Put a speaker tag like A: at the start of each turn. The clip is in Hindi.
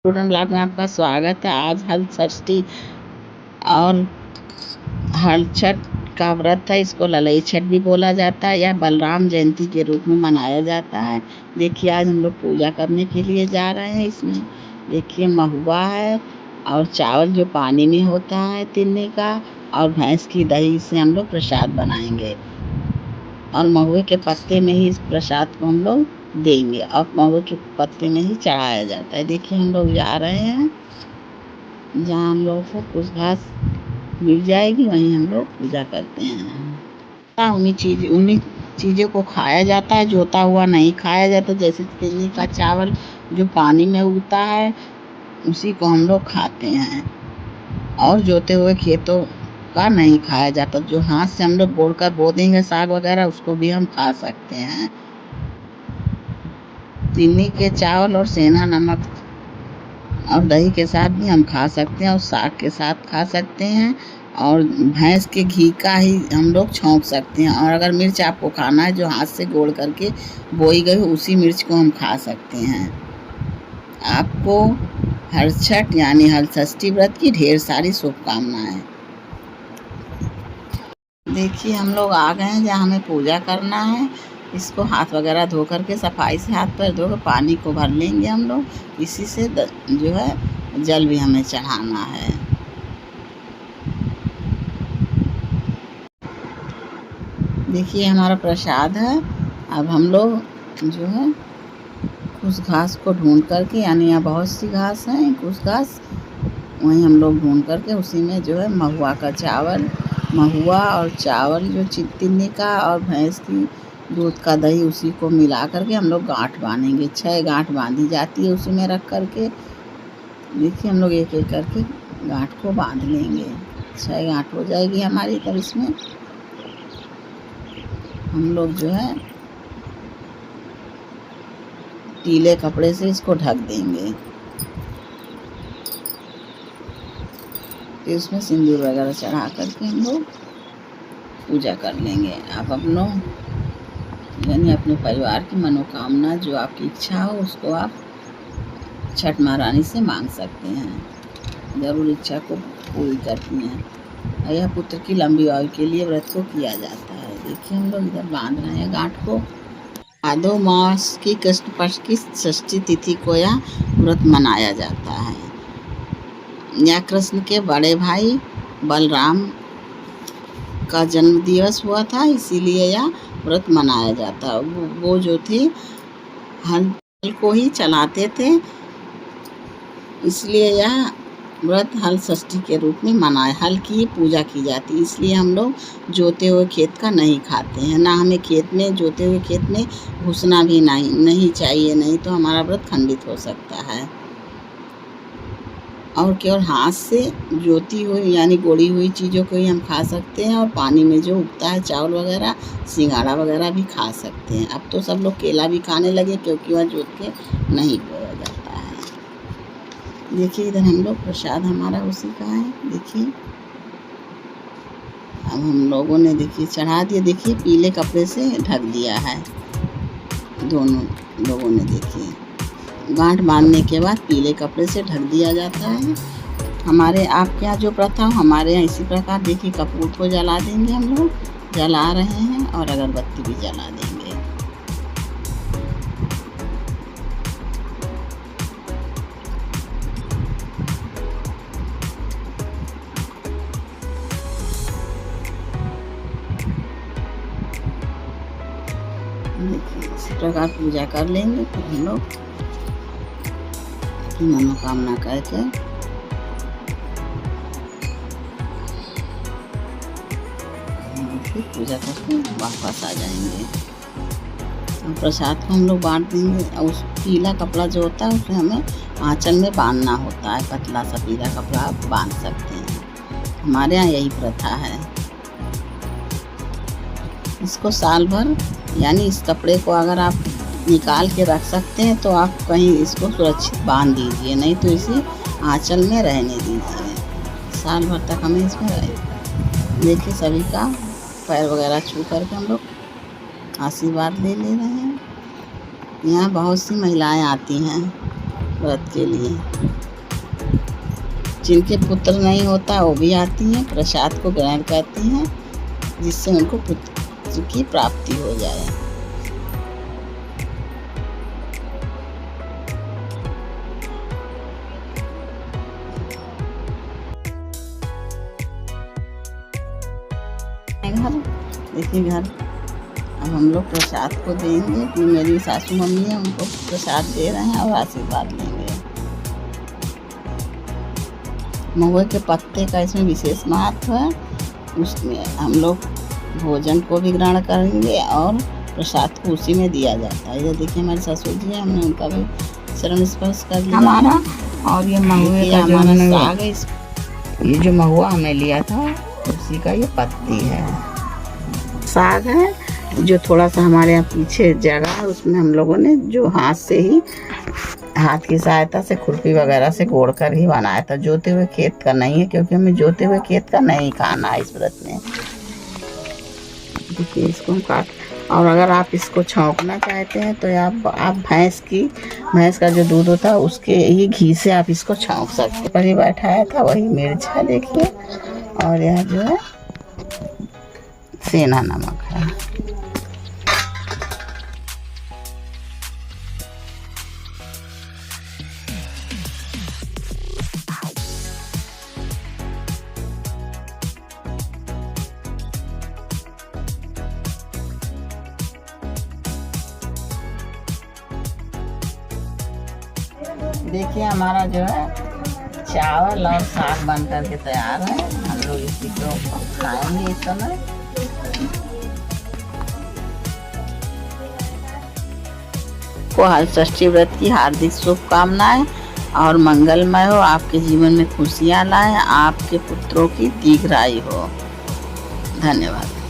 A: स्टूडेंट ब्लॉग में आपका स्वागत है। आज हल षष्ठी और हल छठ का व्रत है। इसको ललई छठ भी बोला जाता है या बलराम जयंती के रूप में मनाया जाता है। देखिए आज हम लोग पूजा करने के लिए जा रहे हैं। इसमें देखिए महुआ है और चावल जो पानी में होता है तिन्नी का, और भैंस की दही से हम लोग प्रसाद बनाएंगे और महुए के पत्ते में ही इस प्रसाद को हम लोग देंगे और महुए के पत्ते में ही चढ़ाया जाता है। देखिए हम लोग जा रहे हैं, जहाँ हम लोगों को कुछ घास मिल जाएगी वहीं हम लोग पूजा करते हैं। उन्हीं चीज़ों को खाया जाता है, जोता हुआ नहीं खाया जाता। जैसे तिन्नी का चावल जो पानी में उगता है उसी को हम लोग खाते हैं, और जोते हुए खेतों का नहीं खाया जाता। जो हाथ से हम लोग बोर कर बो देंगे साग वगैरह, उसको भी हम खा सकते हैं। तिन्नी के चावल और सेंधा नमक और दही के साथ भी हम खा सकते हैं और साग के साथ खा सकते हैं, और भैंस के घी का ही हम लोग छौंक सकते हैं। और अगर मिर्च आपको खाना है जो हाथ से गोड़ करके बोई गई उसी मिर्च को हम खा सकते हैं। आपको हर छठ यानी हल षष्ठी व्रत की ढेर सारी शुभकामनाएं। देखिए हम लोग आ गए हैं जहाँ हमें पूजा करना है। इसको हाथ वगैरह धो करके सफाई से हाथ पैर धोकर पानी को भर लेंगे हम लोग। इसी से जो है जल भी हमें चढ़ाना है। देखिए हमारा प्रसाद है। अब हम लोग जो है कुछ घास को ढूंढ करके, यानी यहाँ बहुत सी घास है, कुछ घास वहीं हम लोग ढूंढ करके उसी में जो है महुआ और चावल जो तिन्नी का और भैंस की दूध का दही उसी को मिला करके हम लोग गांठ बांधेंगे। 6 गांठ बांधी जाती है उसी में रख करके। देखिए हम लोग एक एक करके गांठ को बांध लेंगे। 6 गांठ हो जाएगी हमारी। तब इसमें हम लोग जो है पीले कपड़े से इसको ढक देंगे। फिर उसमें सिंदूर वगैरह चढ़ा करके हम लोग पूजा कर लेंगे। आप यानी अपने परिवार की मनोकामना जो आपकी इच्छा हो उसको आप छठ महारानी से मांग सकते हैं। जरूर इच्छा को पूरी करती हैं। यह पुत्र की लंबी आयु के लिए व्रत को किया जाता है। देखिए हम लोग इधर बांध रहे हैं गांठ को। भादो मास की कृष्ण पक्ष की षष्ठी तिथि को यह व्रत मनाया जाता है। यह कृष्ण के बड़े भाई बलराम का जन्म दिवस हुआ था, इसीलिए यह व्रत मनाया जाता है। वो जो थे हल को ही चलाते थे, इसलिए यह व्रत हल षष्ठी के रूप में मनाया। हल की पूजा की जाती है, इसलिए हम लोग जोते हुए खेत का नहीं खाते हैं। ना हमें खेत में जोते हुए खेत में घुसना भी नहीं चाहिए, नहीं तो हमारा व्रत खंडित हो सकता है। और केवल हाथ से जोती हुई यानी गोड़ी हुई चीज़ों को ही हम खा सकते हैं, और पानी में जो उगता है चावल वगैरह, सिंघाड़ा वगैरह भी खा सकते हैं। अब तो सब लोग केला भी खाने लगे क्योंकि वह जोत के नहीं बोया जाता है। देखिए इधर हम लोग प्रसाद हमारा उसी का है। देखिए अब हम लोगों ने देखिए चढ़ा दिया। देखिए पीले कपड़े से ढक दिया है दोनों लोगों ने। देखिए गांठ बांधने के बाद पीले कपड़े से ढक दिया जाता है। हमारे आपके यहाँ जो प्रथा हो हमारे यहाँ इसी प्रकार। देखिए कपूर को जला देंगे, हम लोग जला रहे हैं, और अगरबत्ती भी जला देंगे। देखिए इसी प्रकार पूजा कर लेंगे। फिर हम लोग मनोकामना करके फिर पूजा करके वापस आ जाएंगे। प्रसाद को हम लोग बांट देंगे, और उस पीला कपड़ा जो होता है उसे हमें आंचल में बांधना होता है। पतला सा पीला कपड़ा आप बांध सकते हैं। हमारे यहाँ यही प्रथा है। इसको साल भर यानी इस कपड़े को अगर आप निकाल के रख सकते हैं तो आप कहीं इसको सुरक्षित बांध दीजिए, नहीं तो इसे आंचल में रहने दीजिए। साल भर तक हमें इसमें रहे। देखिए सभी का पैर वगैरह छू करके हम लोग आशीर्वाद ले रहे हैं। यहाँ बहुत सी महिलाएं आती हैं व्रत के लिए। जिनके पुत्र नहीं होता वो भी आती हैं, प्रसाद को ग्रहण करती हैं, जिससे उनको पुत्र की प्राप्ति हो जाए। घर देखिए, घर अब हम लोग प्रसाद को देंगे कि मेरी सासू मम्मी है, उनको प्रसाद दे रहे हैं और आशीर्वाद लेंगे। महुए के पत्ते का इसमें विशेष महत्व है। उसमें हम लोग भोजन को भी ग्रहण करेंगे और प्रसाद को उसी में दिया जाता है। ये देखिए हमारे ससुर जी हैं, हमने उनका भी चरण स्पर्श कर लिया हमारा। और ये महुए का हमारा साग है, ये जो महुआ हमने लिया था उसी का ये पत्ती है, साग है। जो थोड़ा सा हमारे यहाँ पीछे जगह है उसमें हम लोगों ने जो हाथ से ही, हाथ की सहायता से खुरपी वगैरह से गोड़ कर ही बनाया था। जोते हुए खेत का नहीं है, क्योंकि हमें जोते हुए खेत का नहीं खाना है इस व्रत में। देखिए इसको हम काट, और अगर आप इसको छौंकना चाहते हैं तो आप भैंस का जो दूध होता है उसके ही घी से आप इसको छौंक सकते हैं। पर ही बैठाया था वही मिर्च है देखिए, और यह जो है सेंधा नमक है। देखिए हमारा जो है चावल और साग बन करके तैयार है। हम लोग इसी को खाएंगे इस समय। को हलषष्ठी व्रत की हार्दिक शुभकामनाएं और मंगलमय हो, आपके जीवन में खुशियां लाए, आपके पुत्रों की दीर्घायु हो। धन्यवाद।